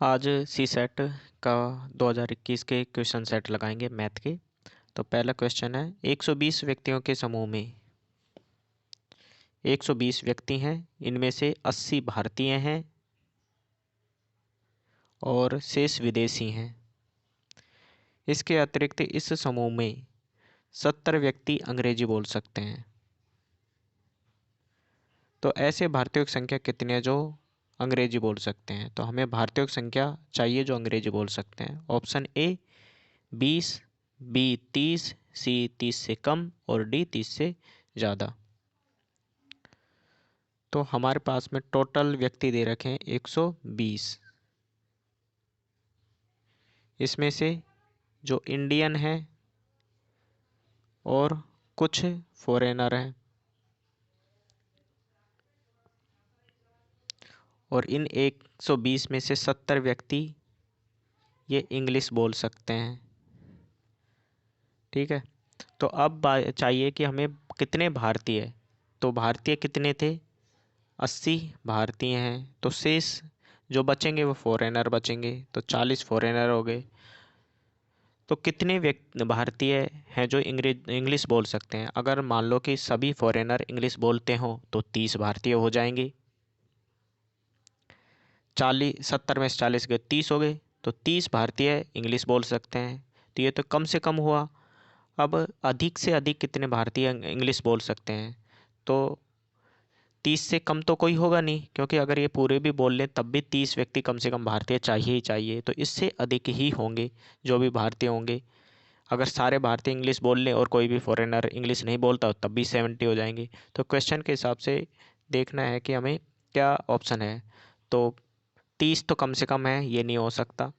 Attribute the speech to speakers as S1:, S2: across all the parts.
S1: आज सी सेट का 2021 के क्वेश्चन सेट लगाएंगे मैथ के। तो पहला क्वेश्चन है, 120 व्यक्तियों के समूह में 120 व्यक्ति हैं, इनमें से 80 भारतीय हैं और शेष विदेशी हैं। इसके अतिरिक्त इस समूह में 70 व्यक्ति अंग्रेजी बोल सकते हैं। तो ऐसे भारतीयों की संख्या कितनी है जो अंग्रेजी बोल सकते हैं? तो हमें भारतीयों की संख्या चाहिए जो अंग्रेजी बोल सकते हैं। ऑप्शन ए 20, बी 30, सी 30 से कम और डी 30 से ज़्यादा। तो हमारे पास में टोटल व्यक्ति दे रखे हैं 120। इसमें से जो इंडियन है और कुछ फॉरेनर हैं, और इन 120 में से 70 व्यक्ति ये इंग्लिश बोल सकते हैं। ठीक है। तो अब चाहिए कि हमें कितने भारतीय, तो भारतीय कितने थे? 80 भारतीय हैं। तो शेष जो बचेंगे वो फॉरेनर बचेंगे, तो 40 फॉरेनर हो गए। तो कितने व्यक्ति भारतीय हैं जो इंग्लिश बोल सकते हैं? अगर मान लो कि सभी फॉरेनर इंग्लिश बोलते हों तो 30 भारतीय हो जाएंगे। 70 में से 40 गए, 30 हो गए। तो 30 भारतीय इंग्लिश बोल सकते हैं। तो ये तो कम से कम हुआ। अब अधिक से अधिक कितने भारतीय इंग्लिश बोल सकते हैं? तो 30 से कम तो कोई होगा नहीं, क्योंकि अगर ये पूरे भी बोल लें तब भी 30 व्यक्ति कम से कम भारतीय चाहिए ही चाहिए। तो इससे अधिक ही होंगे जो भी भारतीय होंगे। अगर सारे भारतीय इंग्लिश बोल लें और कोई भी फॉरेनर इंग्लिश नहीं बोलता तब भी 70 हो जाएंगे। तो क्वेश्चन के हिसाब से देखना है कि हमें क्या ऑप्शन है। तो 30 तो कम से कम है, ये नहीं हो सकता।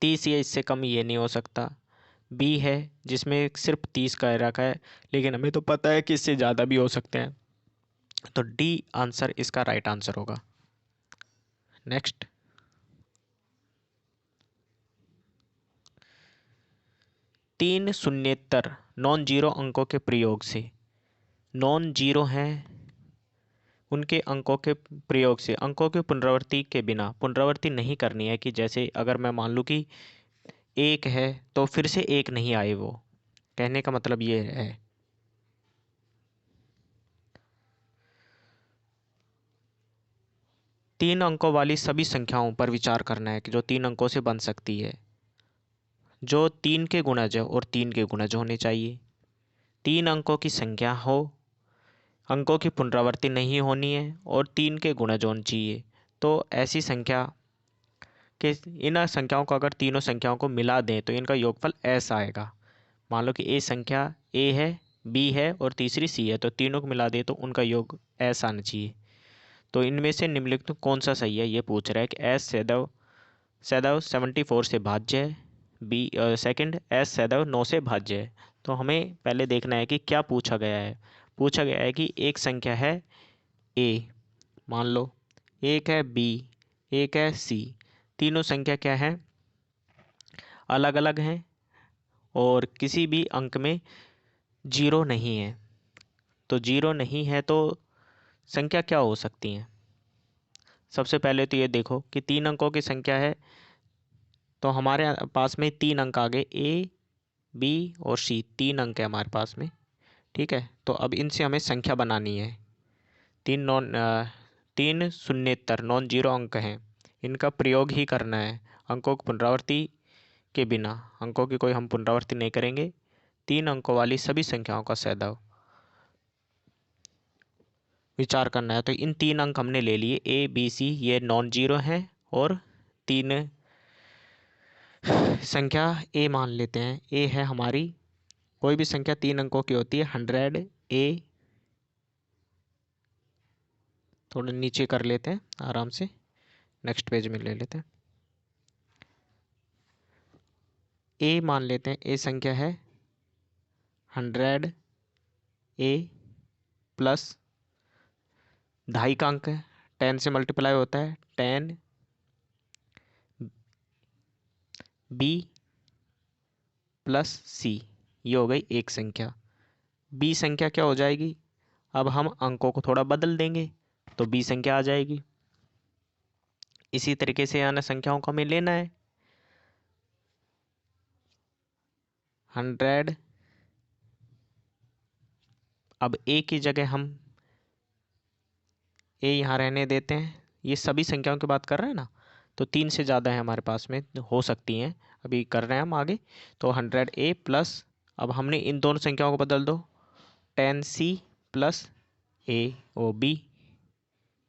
S1: 30 या इससे कम ये नहीं हो सकता। बी है जिसमें सिर्फ 30 कह रखा है, लेकिन हमें तो पता है कि इससे ज़्यादा भी हो सकते हैं। तो डी आंसर इसका राइट आंसर होगा। नेक्स्ट, 3 शून्येतर नॉन जीरो अंकों के प्रयोग से, नॉन जीरो हैं उनके अंकों के प्रयोग से, अंकों की पुनरावृत्ति के बिना, पुनरावृत्ति नहीं करनी है कि जैसे अगर मैं मान लूँ कि 1 है तो फिर से 1 नहीं आए। वो कहने का मतलब ये है। 3 अंकों वाली सभी संख्याओं पर विचार करना है कि जो 3 अंकों से बन सकती है, जो 3 के गुणज और 3 के गुणज होने चाहिए। 3 अंकों की संख्या हो, अंकों की पुनरावृत्ति नहीं होनी है और 3 के गुणज होने चाहिए। तो ऐसी संख्या के इन संख्याओं को अगर तीनों संख्याओं को मिला दें तो इनका योगफल ऐसा आएगा। मान लो कि ए संख्या ए है, बी है और तीसरी सी है, तो तीनों को मिला दें तो उनका योग ऐसा आना चाहिए। तो इनमें से निम्नलिखित में कौन सा सही है ये पूछ रहा है कि एस सैदव सैदव 74 से भाज्य है, बी सेकंड एस सैदव 9 से भाज्य है। तो हमें पहले देखना है कि क्या पूछा गया है। पूछा गया है कि एक संख्या है ए, मान लो, एक है बी, एक है सी। तीनों संख्या क्या है? अलग अलग हैं और किसी भी अंक में जीरो नहीं है। तो जीरो नहीं है तो संख्या क्या हो सकती है? सबसे पहले तो ये देखो कि 3 अंकों की संख्या है, तो हमारे पास में 3 अंक आ गए, ए बी और सी, 3 अंक है हमारे पास में। ठीक है। तो अब इनसे हमें संख्या बनानी है। 3 शून्येतर नॉन जीरो अंक हैं, इनका प्रयोग ही करना है अंकों की पुनरावृत्ति के बिना। अंकों की कोई हम पुनरावृत्ति नहीं करेंगे। 3 अंकों वाली सभी संख्याओं का सैद्धांतिक विचार करना है। तो इन 3 अंक हमने ले लिए, ए बी सी, ये नॉन जीरो हैं और 3 संख्या ए मान लेते हैं। ए है हमारी, कोई भी संख्या 3 अंकों की होती है, 100 ए। थोड़ा नीचे कर लेते हैं आराम से, नेक्स्ट पेज में ले लेते हैं। ए मान लेते हैं, ए संख्या है 100 ए प्लस 2.5 का अंक है, 10 से मल्टीप्लाई होता है, 10 बी प्लस सी, ये हो गई एक संख्या। बी संख्या क्या हो जाएगी? अब हम अंकों को थोड़ा बदल देंगे तो बी संख्या आ जाएगी। इसी तरीके से अन्य संख्याओं को हमें लेना है। 100, अब ए की जगह हम ए यहाँ रहने देते हैं। ये सभी संख्याओं की बात कर रहे हैं ना, तो 3 से ज़्यादा है हमारे पास में, हो सकती हैं, अभी कर रहे हैं हम आगे। तो 100A प्लस, अब हमने इन दोनों संख्याओं को बदल दो, 10C प्लस ए ओ बी,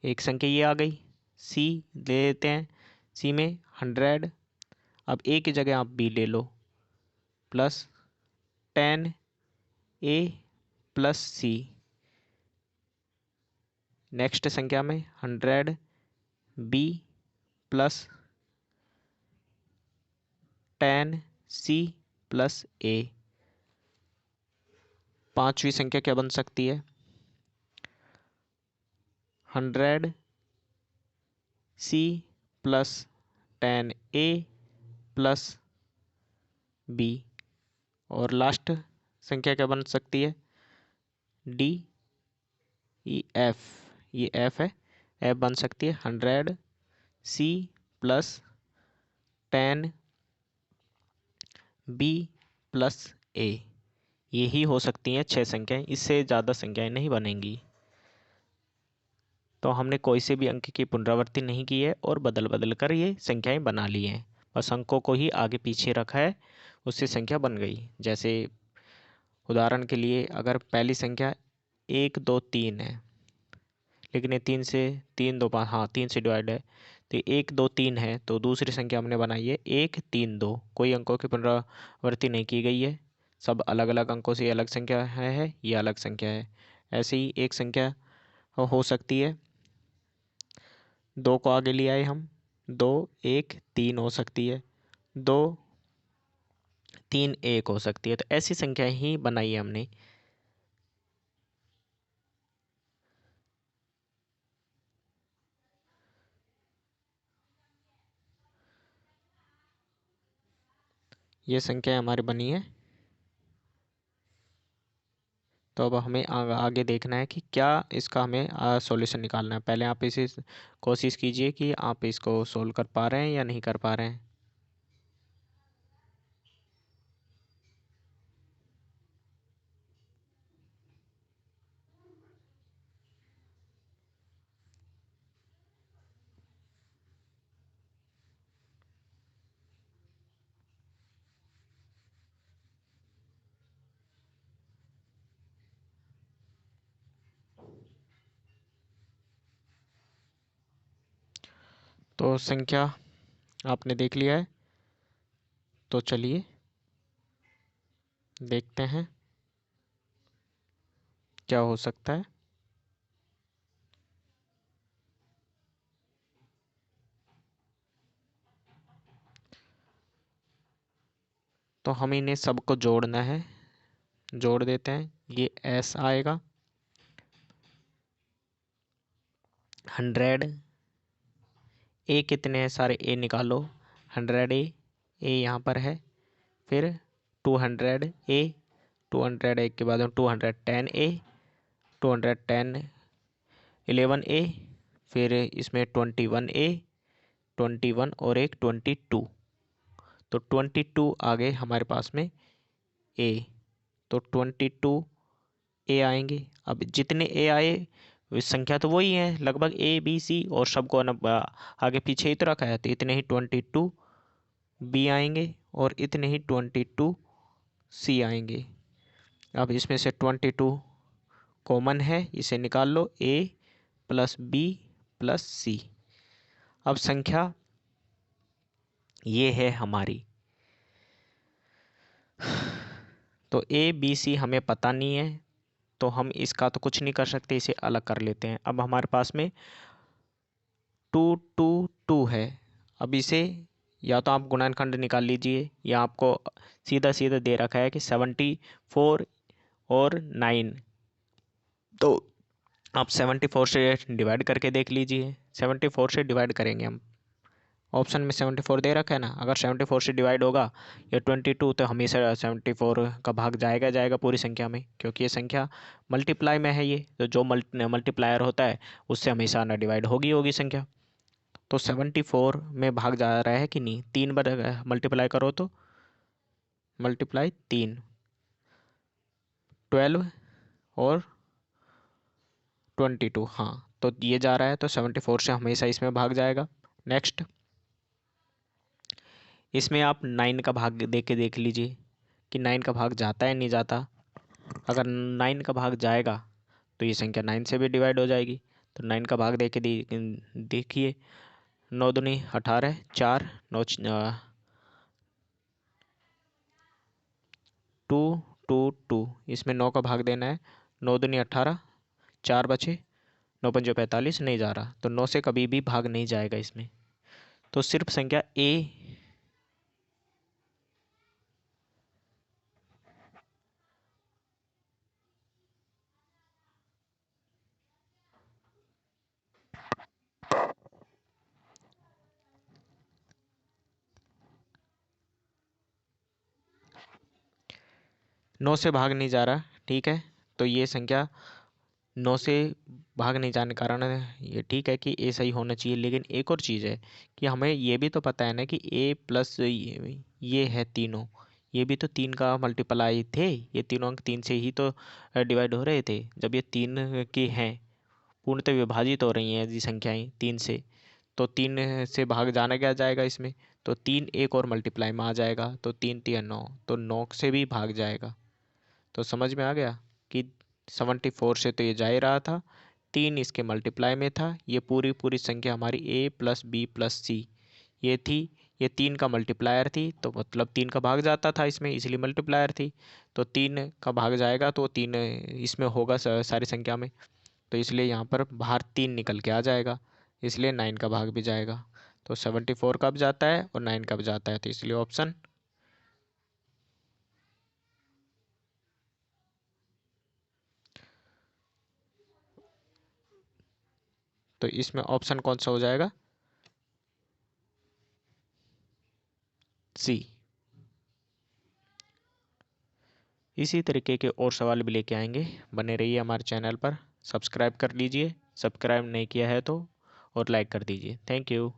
S1: एक संख्या ये आ गई। सी ले लेते हैं, सी में 100, अब ए की जगह आप बी ले लो, प्लस 10A प्लस सी। नेक्स्ट संख्या में 100B प्लस 10C प्लस ए। पांचवी संख्या क्या बन सकती है? 100C plus 10A plus B. और लास्ट संख्या क्या बन सकती है? डी ई एफ, ये एफ है, एफ बन सकती है 100C प्लस 10B प्लस ए। यही हो सकती हैं 6 संख्याएं, इससे ज़्यादा संख्याएं नहीं बनेंगी। तो हमने कोई से भी अंक की पुनरावृत्ति नहीं की है और बदल बदल कर ये संख्याएं बना ली हैं, बस अंकों को ही आगे पीछे रखा है, उससे संख्या बन गई। जैसे उदाहरण के लिए अगर पहली संख्या 1 2 3 है, लेकिन ये 3 से 3 2 5, हाँ 3 से डिवाइड है, तो 1 2 3 है, तो दूसरी संख्या हमने बनाई है 1 3 2। कोई अंकों की पुनरावृत्ति नहीं की गई है, सब अलग अलग अंकों से अलग संख्या है, ये अलग संख्या है। ऐसे ही एक संख्या हो सकती है, 2 को आगे ले आए हम, 2 1 3 हो सकती है, 2 3 1 हो सकती है। तो ऐसी संख्या ही बनाई है हमने। ये संख्या हमारी बनी है। तो अब हमें आगे देखना है कि क्या इसका हमें सॉल्यूशन निकालना है। पहले आप इसे कोशिश कीजिए कि आप इसको सोल्व कर पा रहे हैं या नहीं कर पा रहे हैं। तो संख्या आपने देख लिया है, तो चलिए देखते हैं क्या हो सकता है। तो हम इन्हें सबको जोड़ना है, जोड़ देते हैं। ये एस आएगा, 100 ए कितने हैं सारे, ए निकालो, 100 ए यहाँ पर है, फिर 200 ए, 200 ए के बाद हम 210 ए, 210 11 ए, फिर इसमें 21 ए, 21 और एक 22, तो 22 आ गए हमारे पास में ए, तो 22 ए आएंगे। अब जितने ए आए संख्या तो वही है लगभग, ए बी सी, और सबको आगे पीछे ही तो रखा है, तो इतने ही 22 बी आएंगे और इतने ही 22 सी आएंगे। अब इसमें से 22 कॉमन है, इसे निकाल लो, ए प्लस बी प्लस सी। अब संख्या ये है हमारी, तो ए बी सी हमें पता नहीं है, तो हम इसका तो कुछ नहीं कर सकते, इसे अलग कर लेते हैं। अब हमारे पास में 2 है, अब इसे या तो आप गुणनखंड निकाल लीजिए, या आपको सीधा सीधा दे रखा है कि 74 और 9, तो आप 74 से डिवाइड करके देख लीजिए। 74 से डिवाइड करेंगे हम, ऑप्शन में 74 दे रखा है ना, अगर 74 से डिवाइड होगा या 22, तो हमेशा 74 का भाग जाएगा जाएगा पूरी संख्या में, क्योंकि ये संख्या मल्टीप्लाई में है। ये तो जो मल्टीप्लायर होता है उससे हमेशा ना डिवाइड होगी होगी संख्या। तो 74 में भाग जा रहा है कि नहीं, 3 बार मल्टीप्लाई करो तो मल्टीप्लाई 3, 12 और 22, हाँ तो ये जा रहा है, तो 74 से हमेशा इसमें भाग जाएगा। नेक्स्ट, इसमें आप 9 का भाग दे के देख लीजिए कि 9 का भाग जाता है नहीं जाता। अगर 9 का भाग जाएगा तो ये संख्या 9 से भी डिवाइड हो जाएगी। तो 9 का भाग दे के देखिए, 9 दूनी 18, 4 9 2 2 2, इसमें 9 का भाग देना है। 9 दूनी 18, 4 बचे, 9 पंजे 45, नहीं जा रहा, तो 9 से कभी भी भाग नहीं जाएगा इसमें। तो सिर्फ संख्या ए 9 से भाग नहीं जा रहा, ठीक है। तो ये संख्या 9 से भाग नहीं जाने के कारण ये ठीक है कि ए सही होना चाहिए। लेकिन एक और चीज़ है कि हमें ये भी तो पता है ना कि ए प्लस ये है तीनों, ये भी तो 3 का मल्टीप्लाई थे। ये तीनों अंक 3 से ही तो डिवाइड हो रहे थे। जब ये 3 की हैं, पूर्णतः विभाजित हो रही हैं ये संख्याएं 3 से, तो 3 से भाग जाना क्या जाएगा इसमें, तो 3 एक और मल्टीप्लाई में आ जाएगा, तो 3 3 9, तो 9 से भी भाग जाएगा। तो समझ में आ गया कि 74 से तो ये जा ही रहा था, 3 इसके मल्टीप्लाई में था। ये पूरी पूरी संख्या हमारी ए प्लस बी प्लस सी ये थी, ये 3 का मल्टीप्लायर थी, तो मतलब 3 का भाग जाता था इसमें, इसलिए मल्टीप्लायर थी। तो 3 का भाग जाएगा तो 3 इसमें होगा सारी संख्या में, तो इसलिए यहाँ पर बाहर 3 निकल के आ जाएगा, इसलिए 9 का भाग भी जाएगा। तो 74 कब जाता है और 9 कब जाता है, तो इसलिए ऑप्शन, तो इसमें ऑप्शन कौन सा हो जाएगा, सी। इसी तरीके के और सवाल भी लेके आएंगे, बने रहिए हमारे चैनल पर। सब्सक्राइब कर लीजिए, सब्सक्राइब नहीं किया है तो, और लाइक कर दीजिए। Thank you.